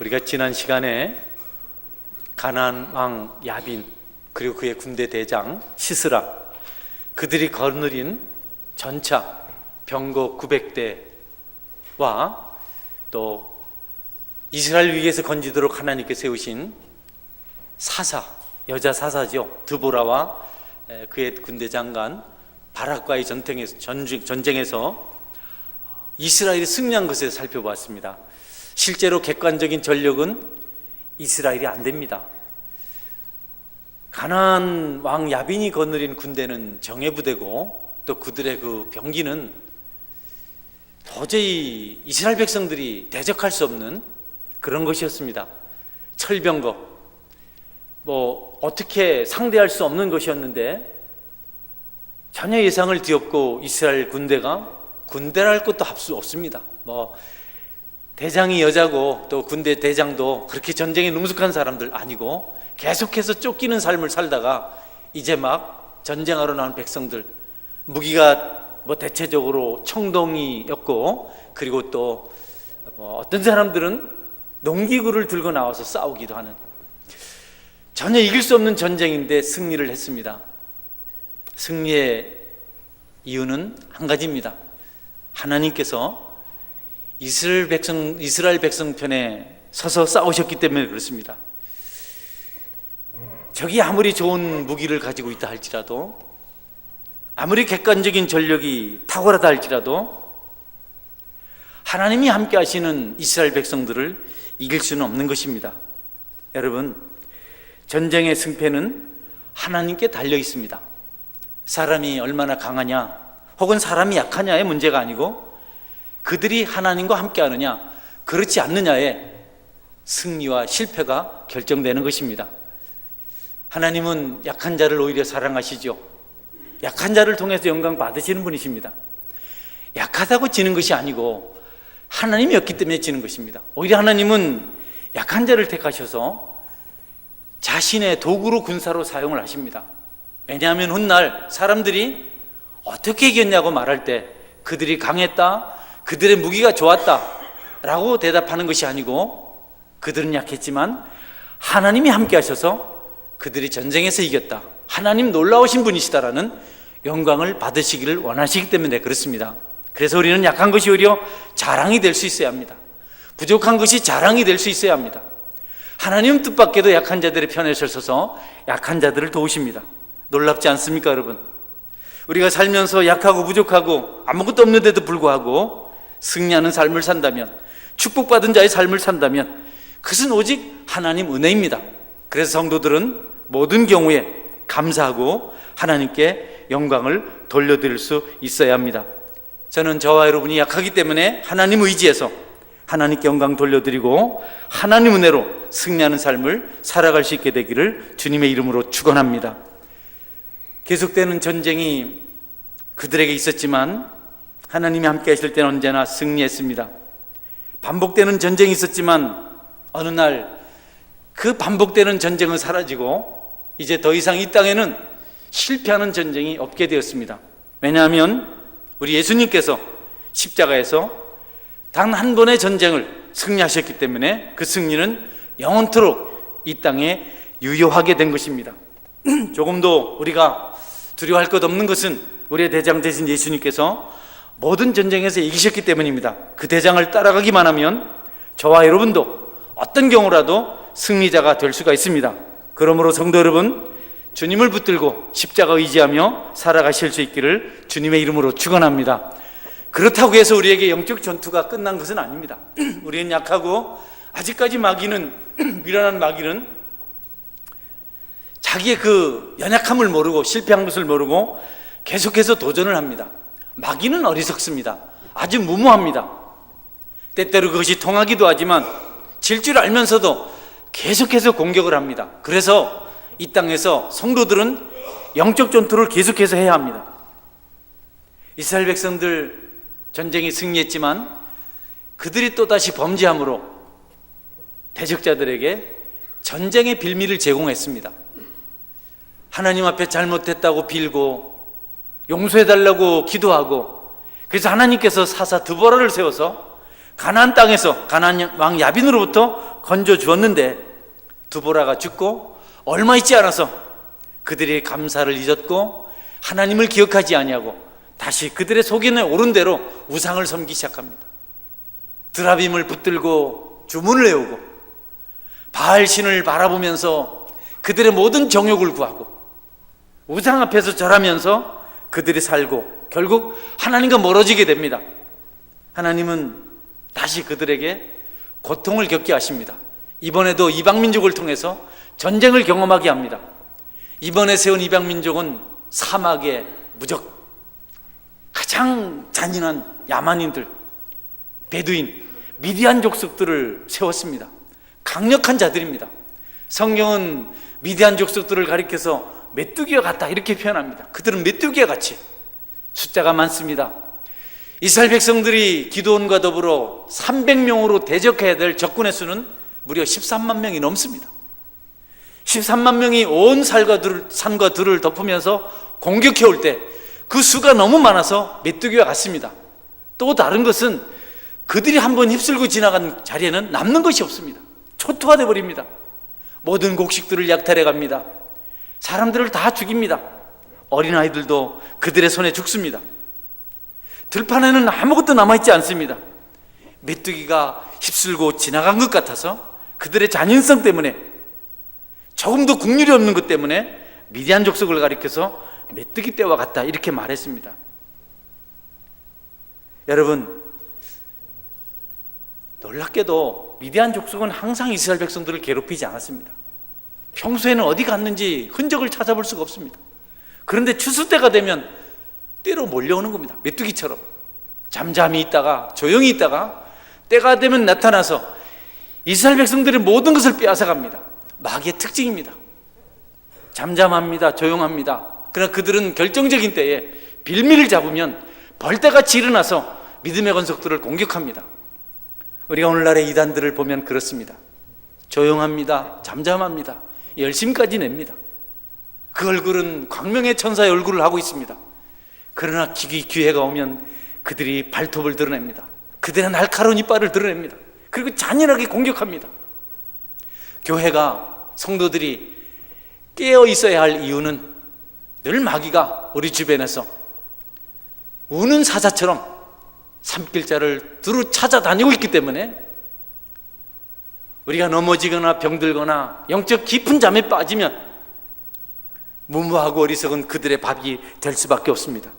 우리가 지난 시간에 가나안 왕 야빈 그리고 그의 군대 대장 시스라, 그들이 거느린 전차 병거 900대와 또 이스라엘 위에서 건지도록 하나님께 세우신 사사, 여자 사사죠, 드보라와 그의 군대 장관 바락과의 전쟁에서 이스라엘이 승리한 것을 살펴보았습니다. 실제로 객관적인 전력은 이스라엘이 안 됩니다. 가나안 왕 야빈이 거느린 군대는 정예부대고 또 그들의 그 병기는 도저히 이스라엘 백성들이 대적할 수 없는 그런 것이었습니다. 철병거, 어떻게 상대할 수 없는 것이었는데 전혀 예상을 뒤엎고 이스라엘 군대랄 것도 할 수 없습니다. 대장이 여자고 또 군대 대장도 그렇게 전쟁에 능숙한 사람들 아니고 계속해서 쫓기는 삶을 살다가 이제 막 전쟁하러 나온 백성들, 무기가 대체적으로 청동이었고, 그리고 또 어떤 사람들은 농기구를 들고 나와서 싸우기도 하는, 전혀 이길 수 없는 전쟁인데 승리를 했습니다. 승리의 이유는 한 가지입니다. 하나님께서 이스라엘 백성 편에 서서 싸우셨기 때문에 그렇습니다. 적이 아무리 좋은 무기를 가지고 있다 할지라도, 아무리 객관적인 전력이 탁월하다 할지라도 하나님이 함께 하시는 이스라엘 백성들을 이길 수는 없는 것입니다. 여러분, 전쟁의 승패는 하나님께 달려 있습니다. 사람이 얼마나 강하냐 혹은 사람이 약하냐의 문제가 아니고 그들이 하나님과 함께 하느냐 그렇지 않느냐의 승리와 실패가 결정되는 것입니다. 하나님은 약한 자를 오히려 사랑하시죠. 약한 자를 통해서 영광 받으시는 분이십니다. 약하다고 지는 것이 아니고 하나님이었기 때문에 지는 것입니다. 오히려 하나님은 약한 자를 택하셔서 자신의 도구로 군사로 사용을 하십니다. 왜냐하면 훗날 사람들이 어떻게 이겼냐고 말할 때 그들이 강했다, 그들의 무기가 좋았다 라고 대답하는 것이 아니고 그들은 약했지만 하나님이 함께 하셔서 그들이 전쟁에서 이겼다, 하나님 놀라우신 분이시다라는 영광을 받으시기를 원하시기 때문에 그렇습니다. 그래서 우리는 약한 것이 오히려 자랑이 될 수 있어야 합니다. 부족한 것이 자랑이 될 수 있어야 합니다. 하나님 뜻밖에도 약한 자들의 편에 서서 약한 자들을 도우십니다. 놀랍지 않습니까, 여러분? 우리가 살면서 약하고 부족하고 아무것도 없는데도 불구하고 승리하는 삶을 산다면, 축복받은 자의 삶을 산다면 그것은 오직 하나님 은혜입니다. 그래서 성도들은 모든 경우에 감사하고 하나님께 영광을 돌려드릴 수 있어야 합니다. 저는 저와 여러분이 약하기 때문에 하나님 의지해서 하나님께 영광 돌려드리고 하나님 은혜로 승리하는 삶을 살아갈 수 있게 되기를 주님의 이름으로 축원합니다. 계속되는 전쟁이 그들에게 있었지만 하나님이 함께 하실 때는 언제나 승리했습니다. 반복되는 전쟁이 있었지만 어느 날 그 반복되는 전쟁은 사라지고 이제 더 이상 이 땅에는 실패하는 전쟁이 없게 되었습니다. 왜냐하면 우리 예수님께서 십자가에서 단 한 번의 전쟁을 승리하셨기 때문에 그 승리는 영원토록 이 땅에 유효하게 된 것입니다. 조금도 우리가 두려워할 것 없는 것은 우리의 대장 되신 예수님께서 모든 전쟁에서 이기셨기 때문입니다. 그 대장을 따라가기만 하면 저와 여러분도 어떤 경우라도 승리자가 될 수가 있습니다. 그러므로 성도 여러분, 주님을 붙들고 십자가 의지하며 살아가실 수 있기를 주님의 이름으로 축원합니다. 그렇다고 해서 우리에게 영적 전투가 끝난 것은 아닙니다. 우리는 약하고 아직까지 미련한 마귀는 자기의 그 연약함을 모르고 실패한 것을 모르고 계속해서 도전을 합니다. 마귀는 어리석습니다. 아주 무모합니다. 때때로 그것이 통하기도 하지만 질 줄 알면서도 계속해서 공격을 합니다. 그래서 이 땅에서 성도들은 영적 전투를 계속해서 해야 합니다. 이스라엘 백성들 전쟁에 승리했지만 그들이 또다시 범죄함으로 대적자들에게 전쟁의 빌미를 제공했습니다. 하나님 앞에 잘못했다고 빌고 용서해달라고 기도하고, 그래서 하나님께서 사사 드보라를 세워서 가나안 땅에서 가나안 왕 야빈으로부터 건져 주었는데 두보라가 죽고 얼마 있지 않아서 그들의 감사를 잊었고 하나님을 기억하지 아니하고 다시 그들의 속에 오른 대로 우상을 섬기기 시작합니다. 드라빔을 붙들고 주문을 외우고 바알신을 바라보면서 그들의 모든 정욕을 구하고 우상 앞에서 절하면서 그들이 살고 결국 하나님과 멀어지게 됩니다. 하나님은 다시 그들에게 고통을 겪게 하십니다. 이번에도 이방민족을 통해서 전쟁을 경험하게 합니다. 이번에 세운 이방민족은 사막의 무적, 가장 잔인한 야만인들, 베두인, 미디안 족속들을 세웠습니다. 강력한 자들입니다. 성경은 미디안 족속들을 가리켜서 메뚜기와 같다 이렇게 표현합니다. 그들은 메뚜기와 같이 숫자가 많습니다. 이스라엘 백성들이 기드온과 더불어 300명으로 대적해야 될 적군의 수는 무려 13만 명이 넘습니다. 13만 명이 온 산과 들을 덮으면서 공격해 올 때 그 수가 너무 많아서 메뚜기와 같습니다. 또 다른 것은 그들이 한번 휩쓸고 지나간 자리에는 남는 것이 없습니다. 초토화돼 버립니다. 모든 곡식들을 약탈해 갑니다. 사람들을 다 죽입니다. 어린아이들도 그들의 손에 죽습니다. 들판에는 아무것도 남아있지 않습니다. 메뚜기가 휩쓸고 지나간 것 같아서 그들의 잔인성 때문에, 조금도 국률이 없는 것 때문에 미디안 족속을 가리켜서 메뚜기 떼와 같다 이렇게 말했습니다. 여러분, 놀랍게도 미디안 족속은 항상 이스라엘 백성들을 괴롭히지 않았습니다. 평소에는 어디 갔는지 흔적을 찾아볼 수가 없습니다. 그런데 추수 때가 되면 때로 몰려오는 겁니다. 메뚜기처럼 잠잠히 있다가 조용히 있다가 때가 되면 나타나서 이스라엘 백성들의 모든 것을 빼앗아갑니다. 마귀의 특징입니다. 잠잠합니다. 조용합니다. 그러나 그들은 결정적인 때에 빌미를 잡으면 벌떼같이 일어나서 믿음의 권속들을 공격합니다. 우리가 오늘날의 이단들을 보면 그렇습니다. 조용합니다. 잠잠합니다. 열심까지 냅니다. 그 얼굴은 광명의 천사의 얼굴을 하고 있습니다. 그러나 기회가 오면 그들이 발톱을 드러냅니다. 그들의 날카로운 이빨을 드러냅니다. 그리고 잔인하게 공격합니다. 교회가, 성도들이 깨어 있어야 할 이유는 늘 마귀가 우리 주변에서 우는 사자처럼 산길자를 두루 찾아다니고 있기 때문에 우리가 넘어지거나 병들거나 영적 깊은 잠에 빠지면 무모하고 어리석은 그들의 밥이 될 수밖에 없습니다.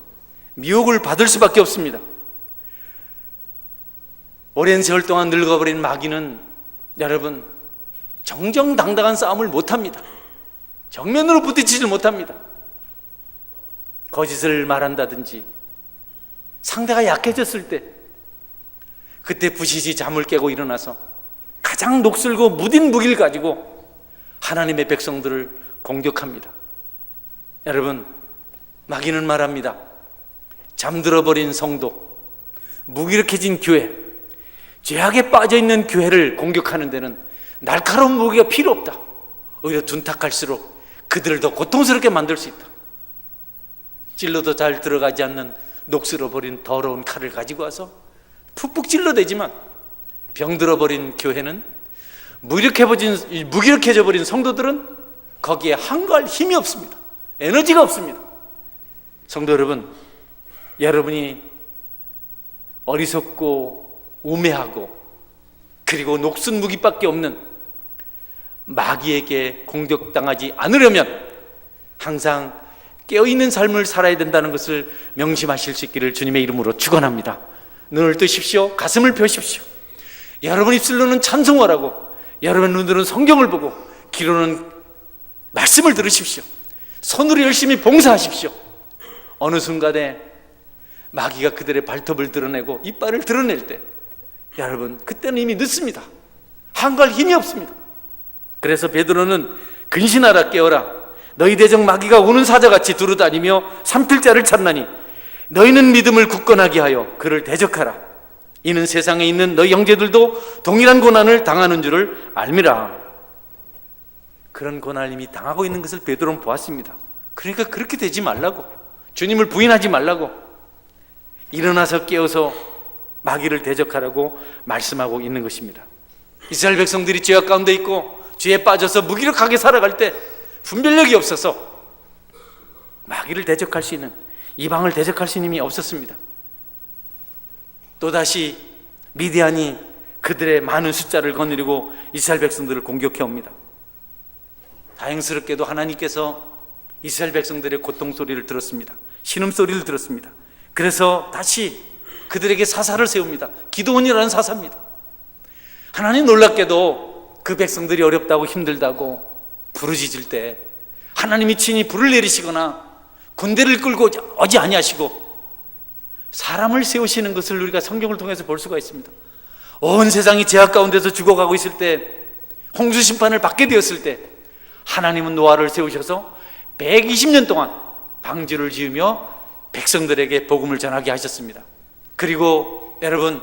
미혹을 받을 수밖에 없습니다. 오랜 세월 동안 늙어버린 마귀는 여러분 정정당당한 싸움을 못합니다. 정면으로 부딪히지 못합니다. 거짓을 말한다든지 상대가 약해졌을 때 그때 부시시 잠을 깨고 일어나서 가장 녹슬고 무딘 무기를 가지고 하나님의 백성들을 공격합니다. 여러분, 마귀는 말합니다. 잠들어버린 성도, 무기력해진 교회, 죄악에 빠져있는 교회를 공격하는 데는 날카로운 무기가 필요 없다. 오히려 둔탁할수록 그들을 더 고통스럽게 만들 수 있다. 찔러도 잘 들어가지 않는 녹슬어버린 더러운 칼을 가지고 와서 푹푹 찔러대지만 병들어버린 교회는 무기력해져 버린 성도들은 거기에 한가할 힘이 없습니다. 에너지가 없습니다. 성도 여러분, 여러분이 어리석고 우매하고 그리고 녹슨 무기밖에 없는 마귀에게 공격당하지 않으려면 항상 깨어있는 삶을 살아야 된다는 것을 명심하실 수 있기를 주님의 이름으로 축원합니다. 눈을 뜨십시오. 가슴을 펴십시오. 여러분 입술로는 찬송하라고, 여러분 눈으로는 성경을 보고, 귀로는 말씀을 들으십시오. 손으로 열심히 봉사하십시오. 어느 순간에 마귀가 그들의 발톱을 드러내고 이빨을 드러낼 때 여러분 그때는 이미 늦습니다. 한가할 힘이 없습니다. 그래서 베드로는 근신하라, 깨어라. 너희 대적 마귀가 우는 사자같이 두루다니며 산필자를 찾나니 너희는 믿음을 굳건하게 하여 그를 대적하라. 이는 세상에 있는 너희 형제들도 동일한 고난을 당하는 줄을 알미라. 그런 고난을 이미 당하고 있는 것을 베드로는 보았습니다. 그러니까 그렇게 되지 말라고, 주님을 부인하지 말라고, 일어나서 깨어서 마귀를 대적하라고 말씀하고 있는 것입니다. 이스라엘 백성들이 죄악 가운데 있고 죄에 빠져서 무기력하게 살아갈 때 분별력이 없어서 마귀를 대적할 수 있는, 이방을 대적할 수 있는 힘이 없었습니다. 또다시 미디안이 그들의 많은 숫자를 거느리고 이스라엘 백성들을 공격해 옵니다. 다행스럽게도 하나님께서 이스라엘 백성들의 고통 소리를 들었습니다. 신음소리를 들었습니다. 그래서 다시 그들에게 사사를 세웁니다. 기드온이라는 사사입니다. 하나님 놀랍게도 그 백성들이 어렵다고 힘들다고 부르짖을 때 하나님이 친히 불을 내리시거나 군대를 끌고 오지 아니하시고 사람을 세우시는 것을 우리가 성경을 통해서 볼 수가 있습니다. 온 세상이 죄악 가운데서 죽어가고 있을 때, 홍수 심판을 받게 되었을 때 하나님은 노아를 세우셔서 120년 동안 방주를 지으며 백성들에게 복음을 전하게 하셨습니다. 그리고 여러분,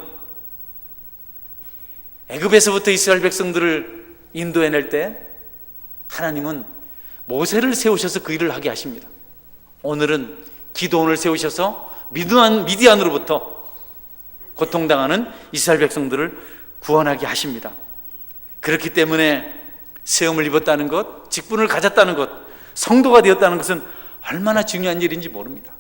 애굽에서부터 이스라엘 백성들을 인도해낼 때 하나님은 모세를 세우셔서 그 일을 하게 하십니다. 오늘은 기드온을 세우셔서 미디안으로부터 고통당하는 이스라엘 백성들을 구원하게 하십니다. 그렇기 때문에 세움을 입었다는 것, 직분을 가졌다는 것, 성도가 되었다는 것은 얼마나 중요한 일인지 모릅니다.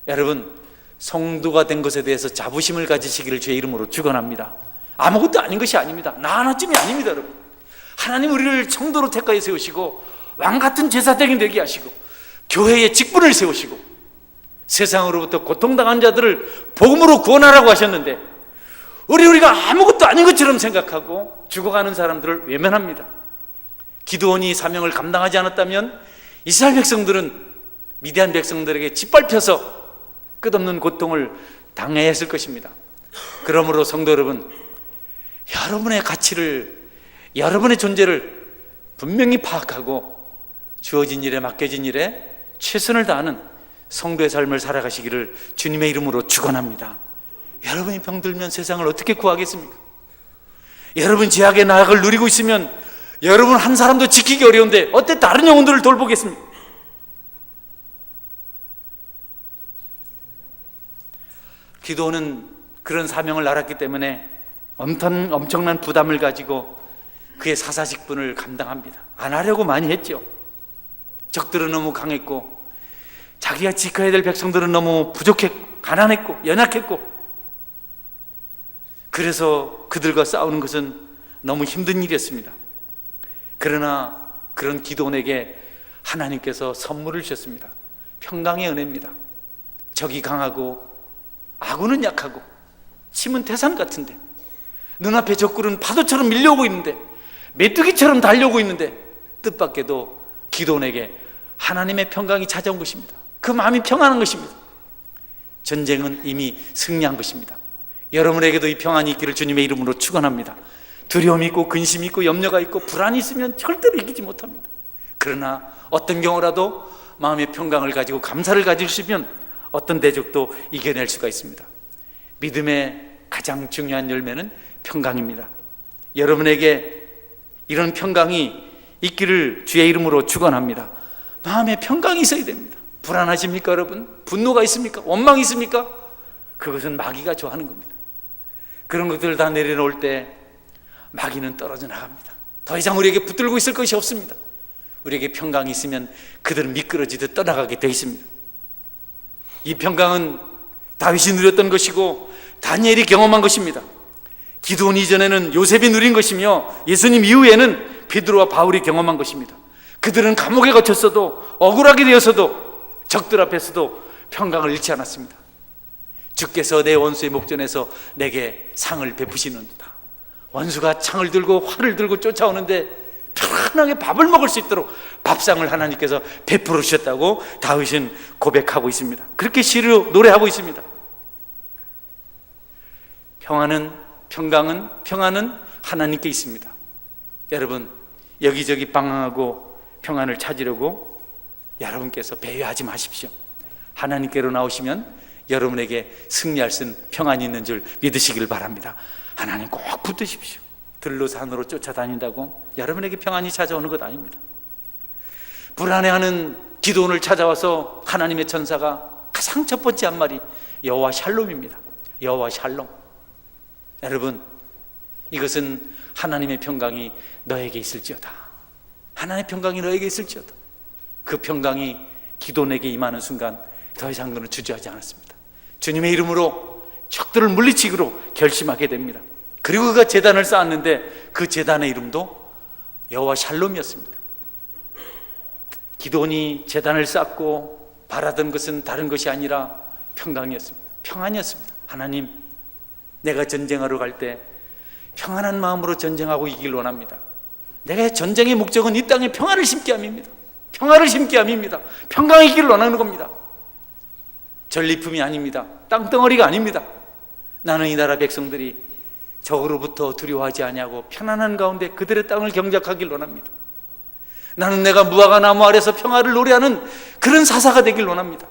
여러분, 성도가 된 것에 대해서 자부심을 가지시기를 주의 이름으로 축원합니다. 아무것도 아닌 것이 아닙니다. 나 하나쯤이 아닙니다. 여러분, 하나님 우리를 성도로 택하여 세우시고 왕같은 제사장이 되게 하시고 교회의 직분을 세우시고 세상으로부터 고통당한 자들을 복음으로 구원하라고 하셨는데 우리가 아무것도 아닌 것처럼 생각하고 죽어가는 사람들을 외면합니다. 기드온이 사명을 감당하지 않았다면 이스라엘 백성들은 미디안 백성들에게 짓밟혀서 끝없는 고통을 당해야 했을 것입니다. 그러므로 성도 여러분, 여러분의 가치를, 여러분의 존재를 분명히 파악하고 주어진 일에, 맡겨진 일에 최선을 다하는 성도의 삶을 살아가시기를 주님의 이름으로 축원합니다. 여러분이 병들면 세상을 어떻게 구하겠습니까? 여러분 죄악의 나약을 누리고 있으면 여러분 한 사람도 지키기 어려운데 어때 다른 영혼들을 돌보겠습니까? 기도는 그런 사명을 알았기 때문에 엄청난 부담을 가지고 그의 사사직분을 감당합니다. 안 하려고 많이 했죠. 적들은 너무 강했고 자기가 지켜야 될 백성들은 너무 부족했고 가난했고 연약했고 그래서 그들과 싸우는 것은 너무 힘든 일이었습니다. 그러나 그런 기드온에게 하나님께서 선물을 주셨습니다. 평강의 은혜입니다. 적이 강하고 아군은 약하고 침은 태산 같은데 눈앞에 적군은 파도처럼 밀려오고 있는데 메뚜기처럼 달려오고 있는데 뜻밖에도 기드온에게 하나님의 평강이 찾아온 것입니다. 그 마음이 평안한 것입니다. 전쟁은 이미 승리한 것입니다. 여러분에게도 이 평안이 있기를 주님의 이름으로 축원합니다. 두려움이 있고 근심이 있고 염려가 있고 불안이 있으면 절대로 이기지 못합니다. 그러나 어떤 경우라도 마음의 평강을 가지고 감사를 가지시면 어떤 대적도 이겨낼 수가 있습니다. 믿음의 가장 중요한 열매는 평강입니다. 여러분에게 이런 평강이 있기를 주의 이름으로 축원합니다. 마음에 평강이 있어야 됩니다. 불안하십니까 여러분? 분노가 있습니까? 원망이 있습니까? 그것은 마귀가 좋아하는 겁니다. 그런 것들을 다 내려놓을 때 마귀는 떨어져 나갑니다. 더 이상 우리에게 붙들고 있을 것이 없습니다. 우리에게 평강이 있으면 그들은 미끄러지듯 떠나가게 되어 있습니다. 이 평강은 다윗이 누렸던 것이고 다니엘이 경험한 것입니다. 기드온 이전에는 요셉이 누린 것이며 예수님 이후에는 베드로와 바울이 경험한 것입니다. 그들은 감옥에 갇혔어도 억울하게 되어서도 적들 앞에서도 평강을 잃지 않았습니다. 주께서 내 원수의 목전에서 내게 상을 베푸시는도다. 원수가 창을 들고 활을 들고 쫓아오는데 편안하게 밥을 먹을 수 있도록 밥상을 하나님께서 베풀어 주셨다고 다윗은 고백하고 있습니다. 그렇게 시로 노래하고 있습니다. 평안은 하나님께 있습니다. 여러분 여기저기 방황하고 평안을 찾으려고 여러분께서 배회하지 마십시오. 하나님께로 나오시면 여러분에게 승리할 수 있는 평안이 있는 줄 믿으시길 바랍니다. 하나님 꼭 붙드십시오. 들로 산으로 쫓아다닌다고 여러분에게 평안이 찾아오는 것 아닙니다. 불안해하는 기드온을 찾아와서 하나님의 천사가 가장 첫 번째 한 말이 여호와 샬롬입니다. 여호와 샬롬. 여러분 이것은 하나님의 평강이 너에게 있을지어다. 하나님의 평강이 너에게 있을지어다. 그 평강이 기도원에게 임하는 순간 더 이상 그는 주저하지 않았습니다. 주님의 이름으로 적들을 물리치기로 결심하게 됩니다. 그리고 그가 제단을 쌓았는데 그 제단의 이름도 여호와 샬롬이었습니다. 기도원이 제단을 쌓고 바라던 것은 다른 것이 아니라 평강이었습니다. 평안이었습니다. 하나님, 내가 전쟁하러 갈 때 평안한 마음으로 전쟁하고 이기길 원합니다. 내가 전쟁의 목적은 이 땅에 평안을 심게 함입니다. 평화를 심게 함입니다. 평강이기를 원하는 겁니다. 전리품이 아닙니다. 땅덩어리가 아닙니다. 나는 이 나라 백성들이 적으로부터 두려워하지 아니하고 편안한 가운데 그들의 땅을 경작하길 원합니다. 나는 내가 무화과 나무 아래서 평화를 노래하는 그런 사사가 되길 원합니다.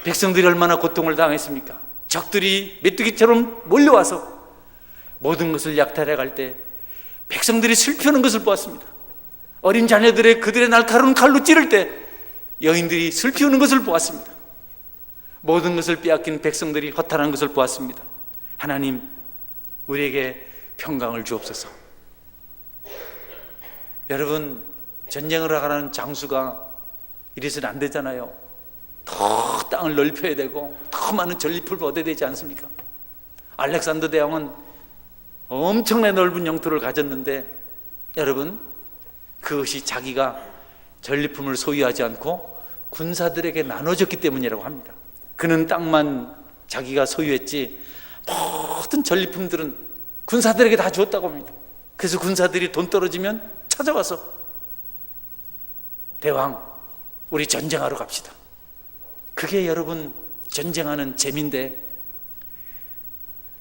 백성들이 얼마나 고통을 당했습니까? 적들이 메뚜기처럼 몰려와서 모든 것을 약탈해 갈 때 백성들이 슬피하는 것을 보았습니다. 어린 자녀들의 그들의 날카로운 칼로 찌를 때 여인들이 슬피우는 것을 보았습니다. 모든 것을 빼앗긴 백성들이 허탈한 것을 보았습니다. 하나님, 우리에게 평강을 주옵소서. 여러분, 전쟁을 하는 장수가 이래서는 안 되잖아요. 더 땅을 넓혀야 되고 더 많은 전리품을 얻어야 되지 않습니까? 알렉산더 대왕은 엄청나게 넓은 영토를 가졌는데 여러분, 그것이 자기가 전리품을 소유하지 않고 군사들에게 나눠줬기 때문이라고 합니다. 그는 땅만 자기가 소유했지 모든 전리품들은 군사들에게 다 주었다고 합니다. 그래서 군사들이 돈 떨어지면 찾아와서 대왕, 우리 전쟁하러 갑시다. 그게 여러분 전쟁하는 재미인데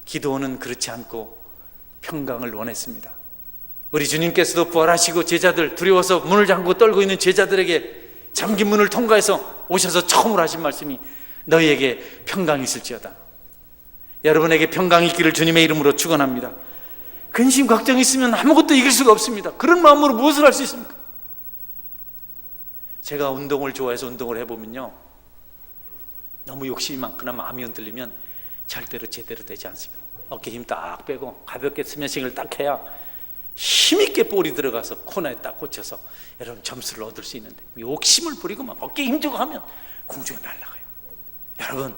기도원은 그렇지 않고 평강을 원했습니다. 우리 주님께서도 부활하시고 제자들 두려워서 문을 잠그고 떨고 있는 제자들에게 잠긴 문을 통과해서 오셔서 처음으로 하신 말씀이 너희에게 평강이 있을지어다. 여러분에게 평강이 있기를 주님의 이름으로 축원합니다. 근심 걱정이 있으면 아무것도 이길 수가 없습니다. 그런 마음으로 무엇을 할 수 있습니까? 제가 운동을 좋아해서 운동을 해보면요, 너무 욕심이 많거나 마음이 흔들리면 절대로 제대로 되지 않습니다. 어깨 힘 딱 빼고 가볍게 스매싱을 딱 해야 힘있게 볼이 들어가서 코너에 딱 꽂혀서 여러분 점수를 얻을 수 있는데 욕심을 부리고 막 어깨에 힘주고 하면 공중에 날아가요. 여러분,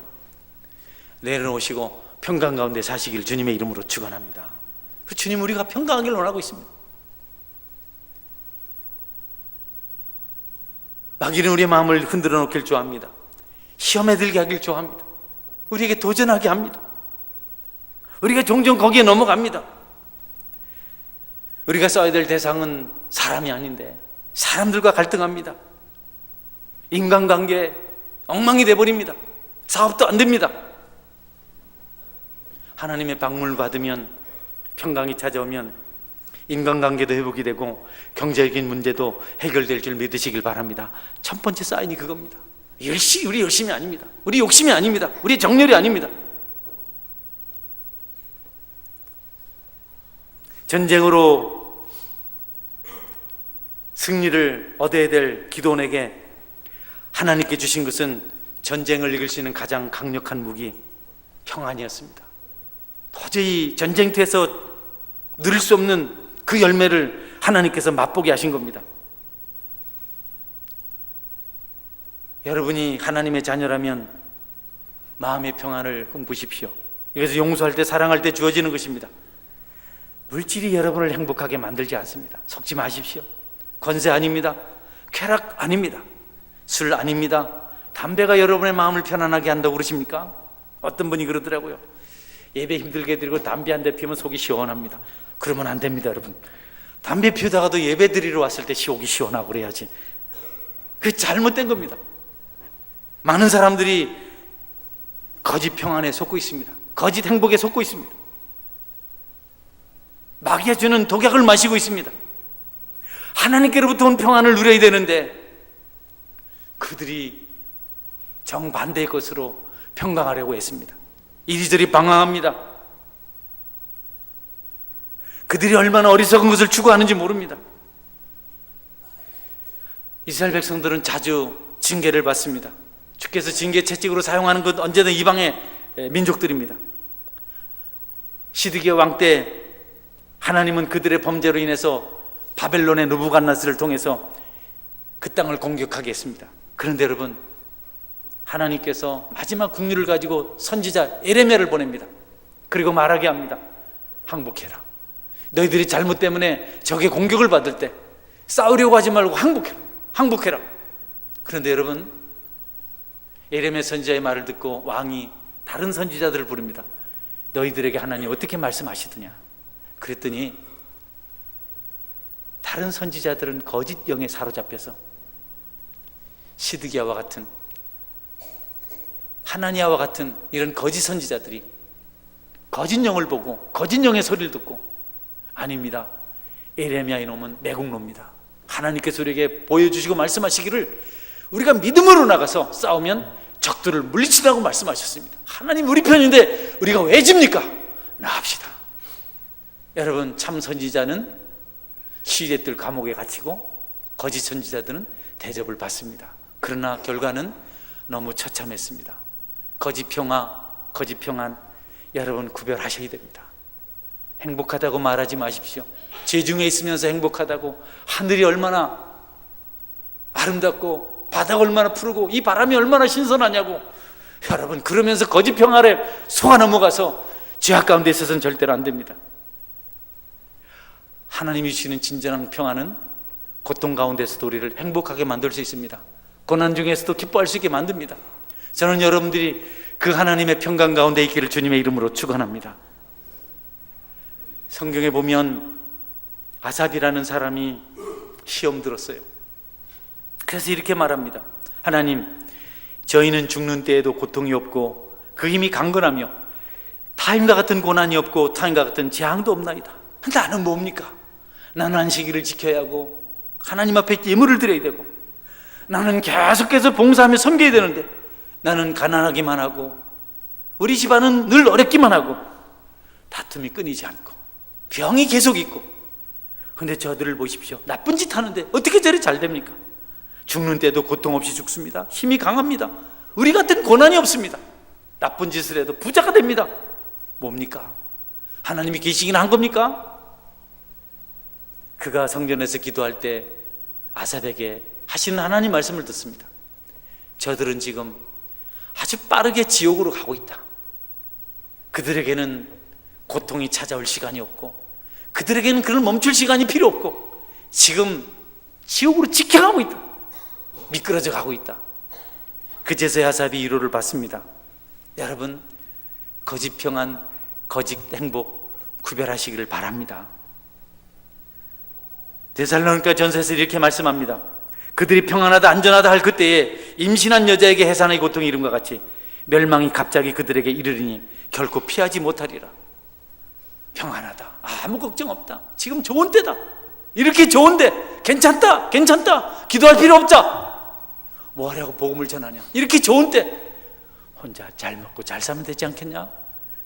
내려놓으시고 평강 가운데 사시길 주님의 이름으로 축원합니다. 그 주님, 우리가 평강하기를 원하고 있습니다. 마귀는 우리의 마음을 흔들어 놓길 좋아합니다. 시험에 들게 하길 좋아합니다. 우리에게 도전하게 합니다. 우리가 종종 거기에 넘어갑니다. 우리가 써야 될 대상은 사람이 아닌데 사람들과 갈등합니다. 인간관계 엉망이 돼버립니다. 사업도 안 됩니다. 하나님의 방문을 받으면, 평강이 찾아오면 인간관계도 회복이 되고 경제적인 문제도 해결될 줄 믿으시길 바랍니다. 첫 번째 사인이 그겁니다. 우리 열심이 아닙니다. 우리 욕심이 아닙니다. 우리 정열이 아닙니다. 전쟁으로 승리를 얻어야 될 기도원에게 하나님께 주신 것은 전쟁을 이길 수 있는 가장 강력한 무기, 평안이었습니다. 도저히 전쟁터에서 누릴 수 없는 그 열매를 하나님께서 맛보게 하신 겁니다. 여러분이 하나님의 자녀라면 마음의 평안을 꿈꾸십시오. 이것은 용서할 때, 사랑할 때 주어지는 것입니다. 물질이 여러분을 행복하게 만들지 않습니다. 속지 마십시오. 권세 아닙니다. 쾌락 아닙니다. 술 아닙니다. 담배가 여러분의 마음을 편안하게 한다고 그러십니까? 어떤 분이 그러더라고요. 예배 힘들게 드리고 담배 한 대 피우면 속이 시원합니다. 그러면 안 됩니다, 여러분. 담배 피우다가도 예배 드리러 왔을 때 속이 시원하고 그래야지. 그게 잘못된 겁니다. 많은 사람들이 거짓 평안에 속고 있습니다. 거짓 행복에 속고 있습니다. 마귀가 주는 독약을 마시고 있습니다. 하나님께로부터 온 평안을 누려야 되는데 그들이 정반대의 것으로 평강하려고 했습니다. 이리저리 방황합니다. 그들이 얼마나 어리석은 것을 추구하는지 모릅니다. 이스라엘 백성들은 자주 징계를 받습니다. 주께서 징계 채찍으로 사용하는 것 언제든 이방의 민족들입니다. 시드기야 왕 때 하나님은 그들의 범죄로 인해서 바벨론의 느부갓네살을 통해서 그 땅을 공격하게 했습니다. 그런데 여러분, 하나님께서 마지막 긍휼을 가지고 선지자 예레미야를 보냅니다. 그리고 말하게 합니다. 항복해라. 너희들이 잘못 때문에 적의 공격을 받을 때 싸우려고 하지 말고 항복해라. 그런데 여러분, 예레미야 선지자의 말을 듣고 왕이 다른 선지자들을 부릅니다. 너희들에게 하나님 어떻게 말씀하시더냐? 그랬더니 다른 선지자들은 거짓 영에 사로잡혀서 시드기야와 같은, 하나니아와 같은 이런 거짓 선지자들이 거짓 영을 보고 거짓 영의 소리를 듣고, 아닙니다, 예레미야 이놈은 매국노입니다. 하나님께서 우리에게 보여주시고 말씀하시기를 우리가 믿음으로 나가서 싸우면 적들을 물리치라고 말씀하셨습니다. 하나님 우리 편인데 우리가 왜 집니까? 나갑시다. 여러분, 참 선지자는 시대들 감옥에 갇히고 거짓 선지자들은 대접을 받습니다. 그러나 결과는 너무 처참했습니다. 거짓 평화, 거짓 평안, 여러분 구별하셔야 됩니다. 행복하다고 말하지 마십시오. 지중해에 있으면서 행복하다고, 하늘이 얼마나 아름답고 바다가 얼마나 푸르고 이 바람이 얼마나 신선하냐고, 여러분 그러면서 거짓 평화를 속아 넘어가서 죄악 가운데 있어서는 절대로 안 됩니다. 하나님이 주시는 진정한 평화는 고통 가운데서도 우리를 행복하게 만들 수 있습니다. 고난 중에서도 기뻐할 수 있게 만듭니다. 저는 여러분들이 그 하나님의 평강 가운데 있기를 주님의 이름으로 축원합니다. 성경에 보면 아삽이라는 사람이 시험 들었어요. 그래서 이렇게 말합니다. 하나님, 저희는 죽는 때에도 고통이 없고 그 힘이 강건하며 타인과 같은 고난이 없고 타인과 같은 재앙도 없나이다. 나는 뭡니까? 나는 안식일을 지켜야 하고 하나님 앞에 예물을 드려야 되고, 나는 계속해서 봉사하며 섬겨야 되는데 나는 가난하기만 하고 우리 집안은 늘 어렵기만 하고 다툼이 끊이지 않고 병이 계속 있고, 그런데 저들을 보십시오. 나쁜 짓 하는데 어떻게 저리 잘 됩니까? 죽는 때도 고통 없이 죽습니다. 힘이 강합니다. 우리 같은 고난이 없습니다. 나쁜 짓을 해도 부자가 됩니다. 뭡니까? 하나님이 계시긴 한 겁니까? 그가 성전에서 기도할 때 아삽에게 하시는 하나님 말씀을 듣습니다. 저들은 지금 아주 빠르게 지옥으로 가고 있다. 그들에게는 고통이 찾아올 시간이 없고 그들에게는 그를 멈출 시간이 필요 없고 지금 지옥으로 직행하고 있다. 미끄러져 가고 있다. 그제서야 아삽이 위로를 받습니다. 여러분, 거짓 평안, 거짓 행복 구별하시기를 바랍니다. 데살로니가 전서에서 이렇게 말씀합니다. 그들이 평안하다 안전하다 할 그때에 임신한 여자에게 해산의 고통이 이름과 같이 멸망이 갑자기 그들에게 이르리니 결코 피하지 못하리라. 평안하다, 아무 걱정 없다, 지금 좋은 때다, 이렇게 좋은데 괜찮다 기도할 필요 없자, 뭐하려고 복음을 전하냐, 이렇게 좋은 때 혼자 잘 먹고 잘 살면 되지 않겠냐?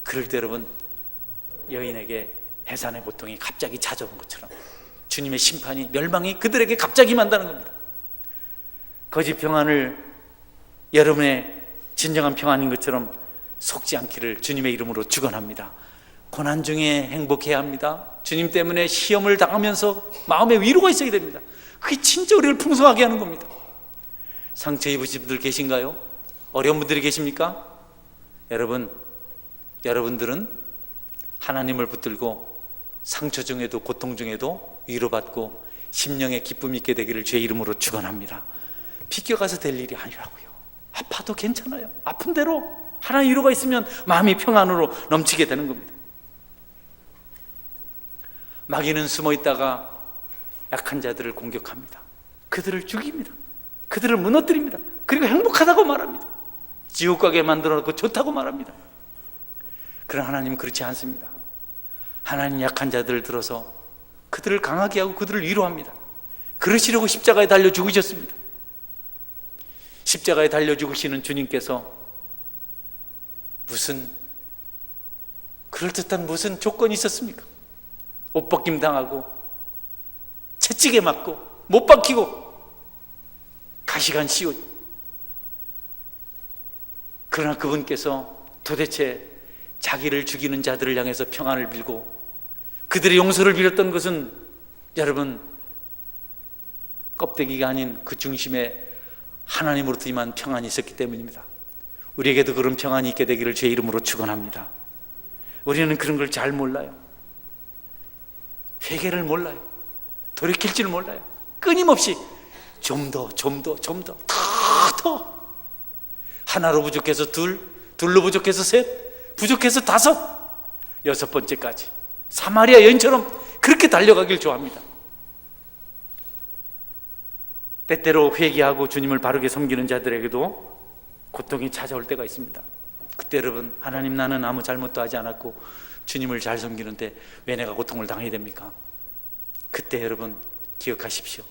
그럴 때 여러분, 여인에게 해산의 고통이 갑자기 찾아온 것처럼 주님의 심판이, 멸망이 그들에게 갑자기 임한다는 겁니다. 거짓 평안을 여러분의 진정한 평안인 것처럼 속지 않기를 주님의 이름으로 축원합니다. 고난 중에 행복해야 합니다. 주님 때문에 시험을 당하면서 마음에 위로가 있어야 됩니다. 그게 진짜 우리를 풍성하게 하는 겁니다. 상처 입으신 분들 계신가요? 어려운 분들이 계십니까? 여러분들은 하나님을 붙들고 상처 중에도 고통 중에도 위로받고 심령의 기쁨이 있게 되기를 주의 이름으로 축원합니다. 비껴가서 될 일이 아니라고요. 아파도 괜찮아요. 아픈 대로 하나의 위로가 있으면 마음이 평안으로 넘치게 되는 겁니다. 마귀는 숨어 있다가 약한 자들을 공격합니다. 그들을 죽입니다. 그들을 무너뜨립니다. 그리고 행복하다고 말합니다. 지옥 가게 만들어 놓고 좋다고 말합니다. 그러나 하나님은 그렇지 않습니다. 하나님 약한 자들을 들어서 그들을 강하게 하고 그들을 위로합니다. 그러시려고 십자가에 달려 죽으셨습니다. 십자가에 달려 죽으시는 주님께서 무슨 그럴듯한 무슨 조건이 있었습니까? 옷 벗김 당하고 채찍에 맞고 못 박히고 가시관 씌우, 그러나 그분께서 도대체 자기를 죽이는 자들을 향해서 평안을 빌고 그들의 용서를 빌었던 것은 여러분 껍데기가 아닌 그 중심에 하나님으로부터 임한 평안이 있었기 때문입니다. 우리에게도 그런 평안이 있게 되기를 주의 이름으로 축원합니다. 우리는 그런 걸 잘 몰라요. 회개를 몰라요. 돌이킬 줄 몰라요. 끊임없이 좀 더 하나로 부족해서 둘, 둘로 부족해서 셋, 부족해서 다섯, 여섯 번째까지 사마리아 여인처럼 그렇게 달려가길 좋아합니다. 때때로 회개하고 주님을 바르게 섬기는 자들에게도 고통이 찾아올 때가 있습니다. 그때 여러분, 하나님 나는 아무 잘못도 하지 않았고 주님을 잘 섬기는데 왜 내가 고통을 당해야 됩니까? 그때 여러분 기억하십시오.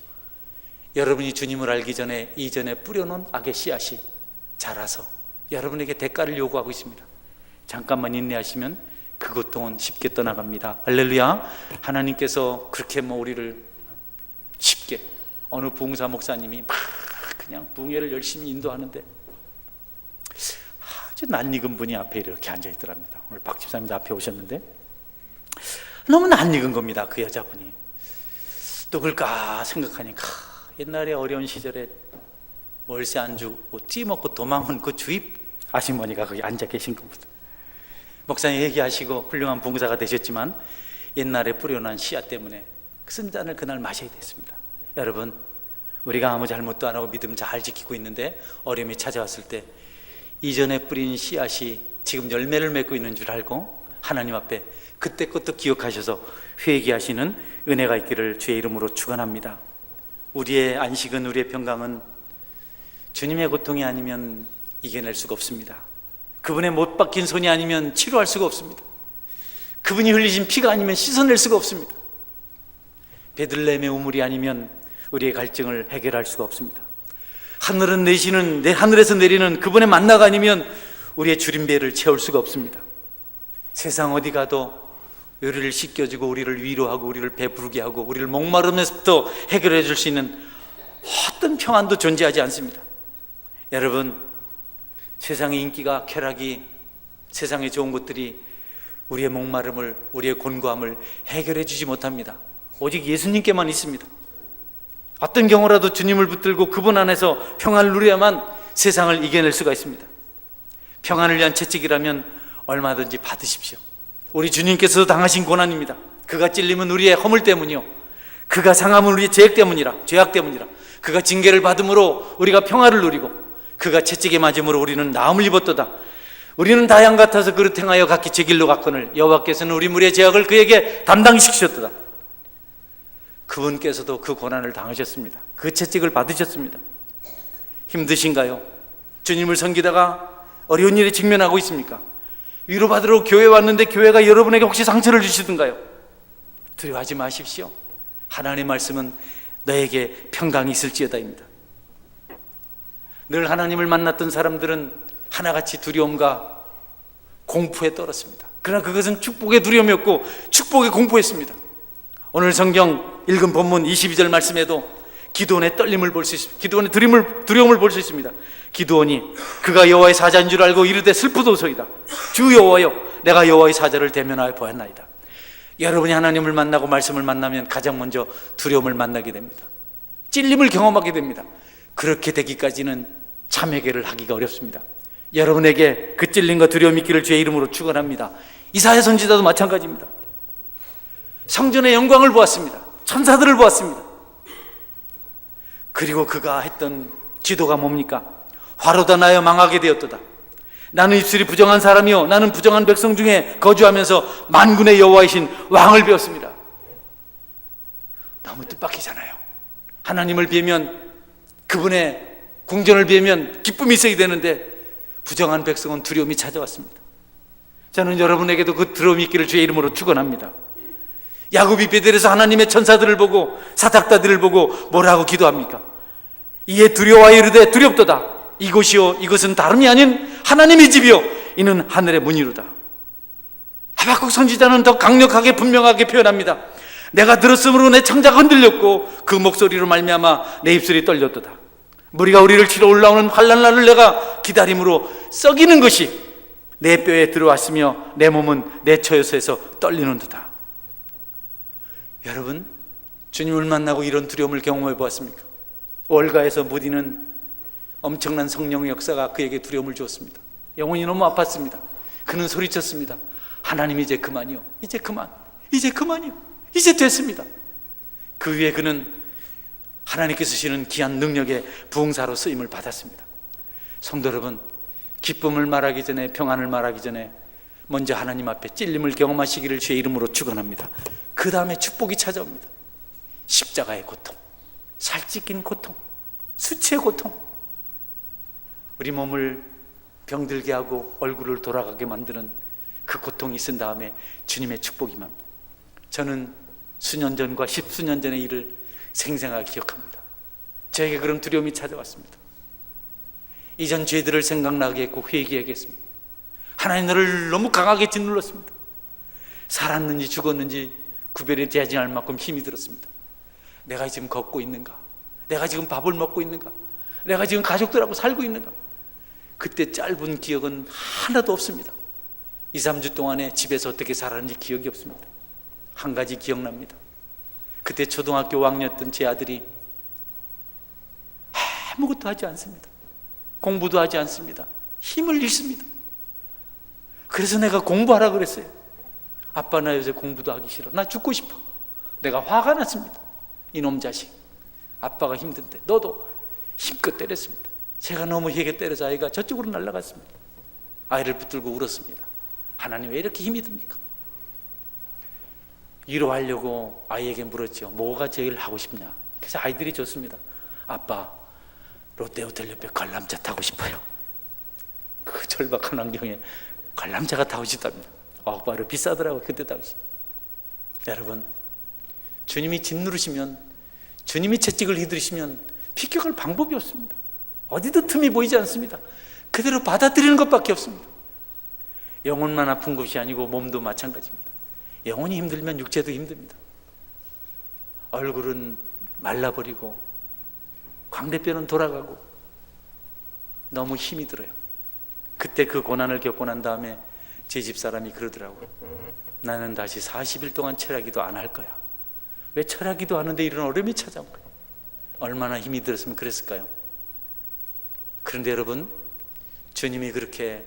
여러분이 주님을 알기 전에 이전에 뿌려놓은 악의 씨앗이 자라서 여러분에게 대가를 요구하고 있습니다. 잠깐만 인내하시면 그 고통은 쉽게 떠나갑니다. 할렐루야. 하나님께서 그렇게 우리를 쉽게, 어느 부흥사 목사님이 막 그냥 부흥회를 열심히 인도하는데 아주 낯익은 분이 앞에 이렇게 앉아있더랍니다. 오늘 박 집사님도 앞에 오셨는데 너무 낯익은 겁니다. 그 여자분이. 누굴까 생각하니까 옛날에 어려운 시절에 월세 안 주고 뛰먹고 도망온 그 주입 아주머니가 거기 앉아 계신 겁니다. 목사님 얘기하시고 훌륭한 부흥사가 되셨지만 옛날에 뿌려놓은 씨앗 때문에 그 쓴잔을 그날 마셔야 됐습니다. 여러분, 우리가 아무 잘못도 안 하고 믿음 잘 지키고 있는데 어려움이 찾아왔을 때 이전에 뿌린 씨앗이 지금 열매를 맺고 있는 줄 알고 하나님 앞에 그때 것도 기억하셔서 회개하시는 은혜가 있기를 주의 이름으로 축원합니다. 우리의 안식은, 우리의 평강은 주님의 고통이 아니면 이겨낼 수가 없습니다. 그분의 못 박힌 손이 아니면 치료할 수가 없습니다. 그분이 흘리신 피가 아니면 씻어낼 수가 없습니다. 베들레헴의 우물이 아니면 우리의 갈증을 해결할 수가 없습니다. 하늘에서 내리는 그분의 만나가 아니면 우리의 주림배를 채울 수가 없습니다. 세상 어디 가도 우리를 씻겨주고 우리를 위로하고 우리를 배부르게 하고 우리를 목마름에서부터 해결해 줄 수 있는 어떤 평안도 존재하지 않습니다. 여러분, 세상의 인기가, 쾌락이, 세상의 좋은 것들이 우리의 목마름을, 우리의 곤고함을 해결해 주지 못합니다. 오직 예수님께만 있습니다. 어떤 경우라도 주님을 붙들고 그분 안에서 평안을 누려야만 세상을 이겨낼 수가 있습니다. 평안을 위한 채찍이라면 얼마든지 받으십시오. 우리 주님께서 당하신 고난입니다. 그가 찔림은 우리의 허물 때문이요, 그가 상함은 우리의 죄악 때문이라. 그가 징계를 받음으로 우리가 평화를 누리고 그가 채찍에 맞음으로 우리는 나음을 입었도다. 우리는 다 양 같아서 그릇 행하여 각기 제 길로 갔거늘 여호와께서는 우리 무리의 죄악을 그에게 담당시키셨도다. 그분께서도 그 고난을 당하셨습니다. 그 채찍을 받으셨습니다. 힘드신가요? 주님을 섬기다가 어려운 일에 직면하고 있습니까? 위로받으러 교회 왔는데 교회가 여러분에게 혹시 상처를 주시던가요? 두려워하지 마십시오. 하나님의 말씀은 너에게 평강이 있을지어다입니다. 늘 하나님을 만났던 사람들은 하나같이 두려움과 공포에 떨었습니다. 그러나 그것은 축복의 두려움이었고 축복의 공포였습니다. 오늘 성경 읽은 본문 22절 말씀에도 기드온의 떨림을 볼 수 있습니다. 기드온의 두려움을 볼 수 있습니다. 기드온이 그가 여호와의 사자인 줄 알고 이르되 슬프도소이다. 주 여호와여, 내가 여호와의 사자를 대면하여 보았나이다. 여러분이 하나님을 만나고 말씀을 만나면 가장 먼저 두려움을 만나게 됩니다. 찔림을 경험하게 됩니다. 그렇게 되기까지는 참회개를 하기가 어렵습니다. 여러분에게 그 찔림과 두려움이 있기를 주의 이름으로 축원합니다. 이사야 선지자도 마찬가지입니다. 성전의 영광을 보았습니다. 천사들을 보았습니다. 그리고 그가 했던 기도가 뭡니까? 화로다 나여 망하게 되었도다. 나는 입술이 부정한 사람이요, 나는 부정한 백성 중에 거주하면서 만군의 여호와이신 왕을 배웠습니다. 너무 뜻밖이잖아요. 하나님을 비하면, 그분의 궁전을 비하면 기쁨이 있어야 되는데 부정한 백성은 두려움이 찾아왔습니다. 저는 여러분에게도 그 두려움이 있기를 주의 이름으로 축원합니다. 야곱이 베델에서 하나님의 천사들을 보고 사닥다들을 보고 뭐라고 기도합니까? 이에 두려워하여 이르되 두렵도다. 이곳이요, 이것은 다름이 아닌 하나님의 집이요, 이는 하늘의 문이로다. 하박국 선지자는 더 강력하게 분명하게 표현합니다. 내가 들었으므로 내 창자가 흔들렸고 그 목소리로 말미암아 내 입술이 떨렸도다. 무리가 우리를 치러 올라오는 환난날을 내가 기다림으로 썩이는 것이 내 뼈에 들어왔으며 내 몸은 내 처소에서 떨리는도다. 여러분, 주님을 만나고 이런 두려움을 경험해 보았습니까? 월가에서 무디는 엄청난 성령의 역사가 그에게 두려움을 주었습니다. 영혼이 너무 아팠습니다. 그는 소리쳤습니다. 하나님, 이제 그만이요. 이제 그만이요. 이제 됐습니다. 그 후에 그는 하나님께서 주시는 귀한 능력의 부흥사로 쓰임을 받았습니다. 성도 여러분, 기쁨을 말하기 전에, 평안을 말하기 전에 먼저 하나님 앞에 찔림을 경험하시기를 주의 이름으로 축원합니다. 그 다음에 축복이 찾아옵니다. 십자가의 고통, 살찌긴 고통, 수치의 고통, 우리 몸을 병들게 하고 얼굴을 돌아가게 만드는 그 고통이 있은 다음에 주님의 축복이 맙니다. 저는 수년 전과 십수년 전의 일을 생생하게 기억합니다. 저에게 그런 두려움이 찾아왔습니다. 이전 죄들을 생각나게 했고 회개하게 했습니다. 하나님, 너를 너무 강하게 짓눌렀습니다. 살았는지 죽었는지 구별이 되지 않을 만큼 힘이 들었습니다. 내가 지금 걷고 있는가? 내가 지금 밥을 먹고 있는가? 내가 지금 가족들하고 살고 있는가? 그때 짧은 기억은 하나도 없습니다. 2, 3주 동안에 집에서 어떻게 살았는지 기억이 없습니다. 한 가지 기억납니다. 그때 초등학교 5학년이었던 제 아들이 아무것도 하지 않습니다. 공부도 하지 않습니다. 힘을 잃습니다. 그래서 내가 공부하라 그랬어요. 아빠, 나 요새 공부도 하기 싫어. 나 죽고 싶어. 내가 화가 났습니다. 이놈 자식, 아빠가 힘든데 너도 힘껏 때렸습니다. 제가 너무 세게 때려서 아이가 저쪽으로 날아갔습니다. 아이를 붙들고 울었습니다. 하나님, 왜 이렇게 힘이 듭니까? 위로하려고 아이에게 물었죠. 뭐가 제일 하고 싶냐? 그래서 아이들이 좋습니다. 아빠, 롯데호텔 옆에 관람차 타고 싶어요. 그 절박한 환경에 관람차가 타고 싶답니다. 아빠를 비싸더라고요. 그때 당시. 여러분, 주님이 짓누르시면, 주님이 채찍을 휘두르시면 피격할 방법이 없습니다. 어디도 틈이 보이지 않습니다. 그대로 받아들이는 것밖에 없습니다. 영혼만 아픈 것이 아니고 몸도 마찬가지입니다. 영혼이 힘들면 육체도 힘듭니다. 얼굴은 말라버리고 광대뼈는 돌아가고 너무 힘이 들어요. 그때 그 고난을 겪고 난 다음에 제 집사람이 그러더라고요. 나는 다시 40일 동안 철야기도 안 할 거야. 왜 철야기도 하는데 이런 어려움이 찾아온 거야? 얼마나 힘이 들었으면 그랬을까요? 그런데 여러분, 주님이 그렇게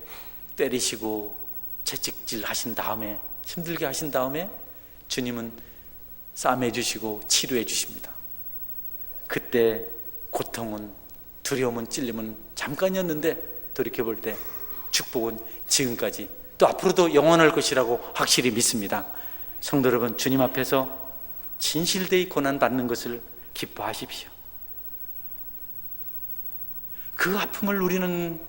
때리시고 채찍질 하신 다음에, 힘들게 하신 다음에 주님은 싸매 주시고 치료해 주십니다. 그때 고통은, 두려움은, 찔림은 잠깐이었는데 돌이켜볼 때 축복은 지금까지 또 앞으로도 영원할 것이라고 확실히 믿습니다. 성도 여러분, 주님 앞에서 진실되이 고난받는 것을 기뻐하십시오. 그 아픔을 우리는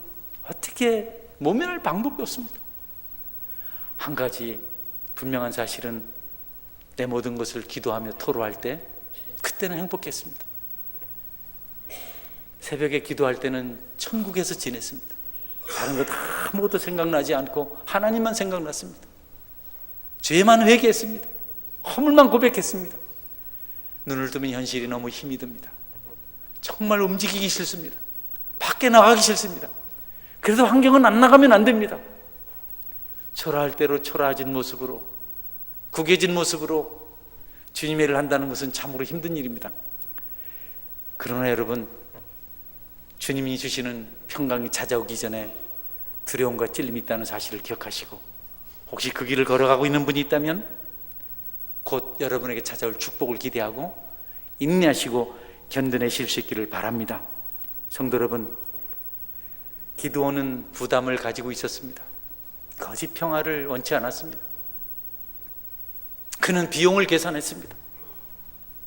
어떻게 모면할 방법이 없습니다. 한 가지 분명한 사실은 내 모든 것을 기도하며 토로할 때 그때는 행복했습니다. 새벽에 기도할 때는 천국에서 지냈습니다. 다른 것 아무것도 생각나지 않고 하나님만 생각났습니다. 죄만 회개했습니다. 허물만 고백했습니다. 눈을 뜨면 현실이 너무 힘이 듭니다. 정말 움직이기 싫습니다. 밖에 나가기 싫습니다. 그래도 환경은 안 나가면 안 됩니다. 초라할 대로 초라해진 모습으로, 구겨진 모습으로 주님의 일을 한다는 것은 참으로 힘든 일입니다. 그러나 여러분, 주님이 주시는 평강이 찾아오기 전에 두려움과 찔림이 있다는 사실을 기억하시고, 혹시 그 길을 걸어가고 있는 분이 있다면 곧 여러분에게 찾아올 축복을 기대하고 인내하시고 견뎌내실 수 있기를 바랍니다. 성도 여러분, 기드온은 부담을 가지고 있었습니다. 거짓 평화를 원치 않았습니다. 그는 비용을 계산했습니다.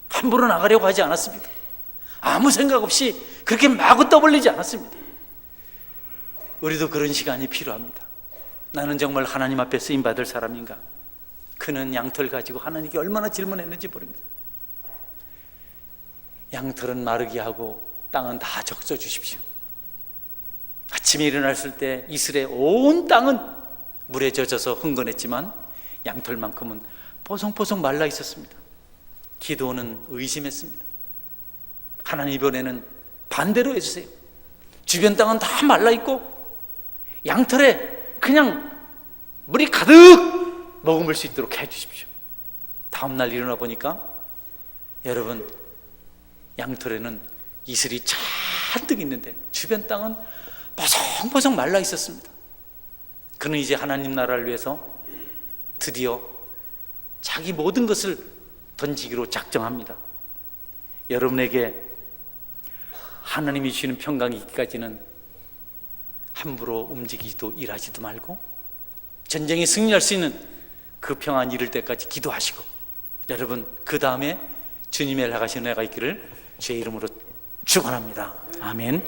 함부로 나가려고 하지 않았습니다. 아무 생각 없이 그렇게 마구 떠벌리지 않았습니다. 우리도 그런 시간이 필요합니다. 나는 정말 하나님 앞에 쓰임받을 사람인가? 그는 양털 가지고 하나님께 얼마나 질문했는지 모릅니다. 양털은 마르게 하고 땅은 다 적셔 주십시오. 아침에 일어났을 때 이스라엘 온 땅은 물에 젖어서 흥건했지만 양털만큼은 뽀송뽀송 말라 있었습니다. 기도는 의심했습니다. 하나님, 이번에는 반대로 해주세요. 주변 땅은 다 말라 있고 양털에 그냥 물이 가득 머금을 수 있도록 해주십시오. 다 다음날 일어나 보니까 여러분, 양털에는 이슬이 잔뜩 있는데 주변 땅은 보송보송 말라 있었습니다. 그는 이제 하나님 나라를 위해서 드디어 자기 모든 것을 던지기로 작정합니다. 여러분에게 하나님이 주시는 평강이 있기까지는 함부로 움직이지도 일하지도 말고 전쟁에 승리할 수 있는 그 평안 이룰 때까지 기도하시고, 여러분 그 다음에 주님의 나가시는 해가 있기를 주의 이름으로 축원합니다. 아멘.